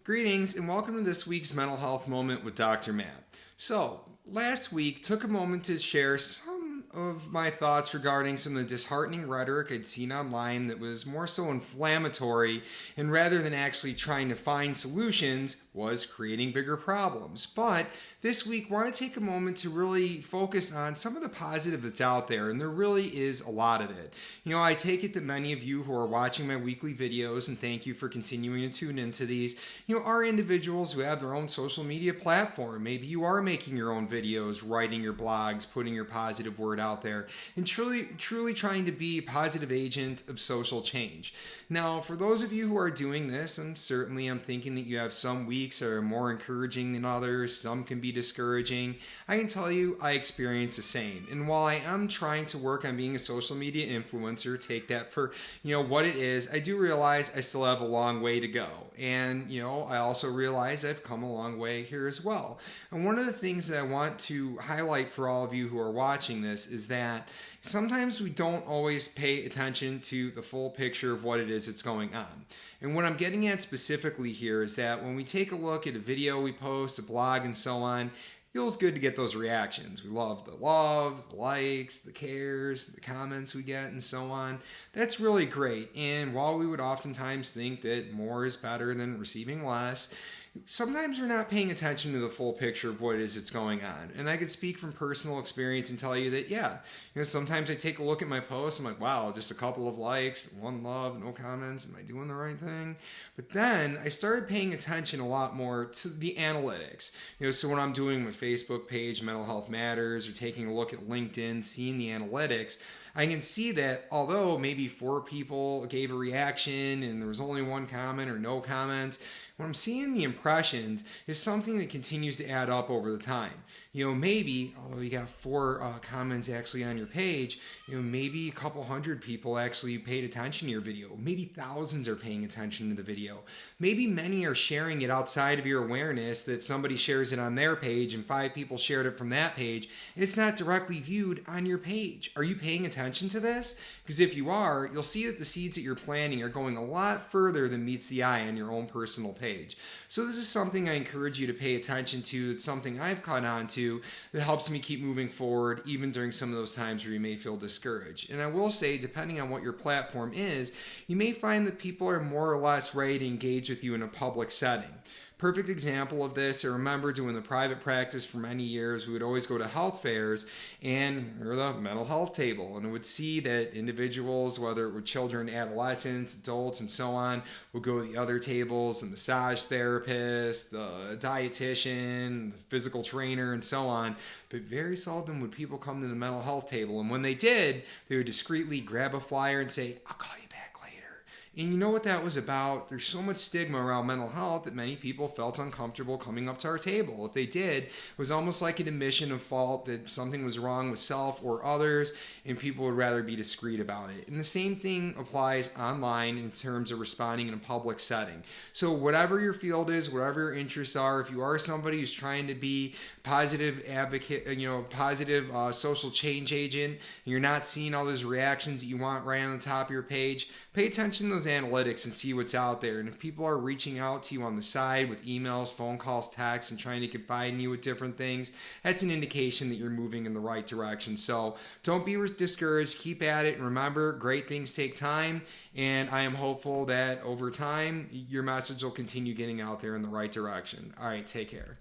Greetings and welcome to this week's Mental Health Moment with Dr. Matt. So, last week took a moment to share some of my thoughts regarding some of the disheartening rhetoric I'd seen online that was more so inflammatory and rather than actually trying to find solutions was creating bigger problems. But this week, want to take a moment to really focus on some of the positive that's out there, and there really is a lot of it. I take it that many of you who are watching my weekly videos, and thank you for continuing to tune into these, are individuals who have their own social media platform. Maybe you are making your own videos, writing your blogs, putting your positive word out there, and truly trying to be a positive agent of social change. Now, for those of you who are doing this, I'm thinking that you have some weeks that are more encouraging than others, some can be discouraging. I can tell you I experience the same. And while I am trying to work on being a social media influencer, take that for, what it is, I do realize I still have a long way to go. And, I also realize I've come a long way here as well. And one of the things that I want to highlight for all of you who are watching this is that sometimes we don't always pay attention to the full picture of what it is that's going on. And what I'm getting at specifically here is that when we take a look at a video we post, a blog, and so on, it feels good to get those reactions. We love the loves, the likes, the cares, the comments we get, and so on. That's really great. And while we would oftentimes think that more is better than receiving less, sometimes we're not paying attention to the full picture of what it is that's going on. And I could speak from personal experience and tell you that, sometimes I take a look at my posts, I'm like, wow, just a couple of likes, one love, no comments, am I doing the right thing? But then I started paying attention a lot more to the analytics. So when I'm doing my Facebook page, Mental Health Matters, or taking a look at LinkedIn, seeing the analytics, I can see that although maybe 4 people gave a reaction and there was only one comment or no comments, what I'm seeing the impressions is something that continues to add up over the time. Maybe, although you got 4 comments actually on your page, maybe a couple hundred people actually paid attention to your video. Maybe thousands are paying attention to the video. Maybe many are sharing it outside of your awareness, that somebody shares it on their page and 5 people shared it from that page, and it's not directly viewed on your page. Are you paying attention to this? Because if you are, you'll see that the seeds that you're planting are going a lot further than meets the eye on your own personal page. So this is something I encourage you to pay attention to. It's something I've caught on to that helps me keep moving forward even during some of those times where you may feel discouraged. And I will say, depending on what your platform is, you may find that people are more or less ready to engage with you in a public setting. Perfect example of this, I remember doing the private practice for many years. We would always go to health fairs or the mental health table, and I would see that individuals, whether it were children, adolescents, adults, and so on, would go to the other tables, the massage therapist, the dietitian, the physical trainer, and so on. But very seldom would people come to the mental health table. And when they did, they would discreetly grab a flyer and say, "I'll call you back." And you know what that was about? There's so much stigma around mental health that many people felt uncomfortable coming up to our table. If they did, it was almost like an admission of fault, that something was wrong with self or others, and people would rather be discreet about it. And the same thing applies online in terms of responding in a public setting. So whatever your field is, whatever your interests are, if you are somebody who's trying to be a positive advocate, positive social change agent, and you're not seeing all those reactions that you want right on the top of your page, pay attention to those analytics and see what's out there. And if people are reaching out to you on the side with emails, phone calls, texts, and trying to confide in you with different things, that's an indication that you're moving in the right direction. So don't be discouraged. Keep at it. And remember, great things take time. And I am hopeful that over time, your message will continue getting out there in the right direction. All right, take care.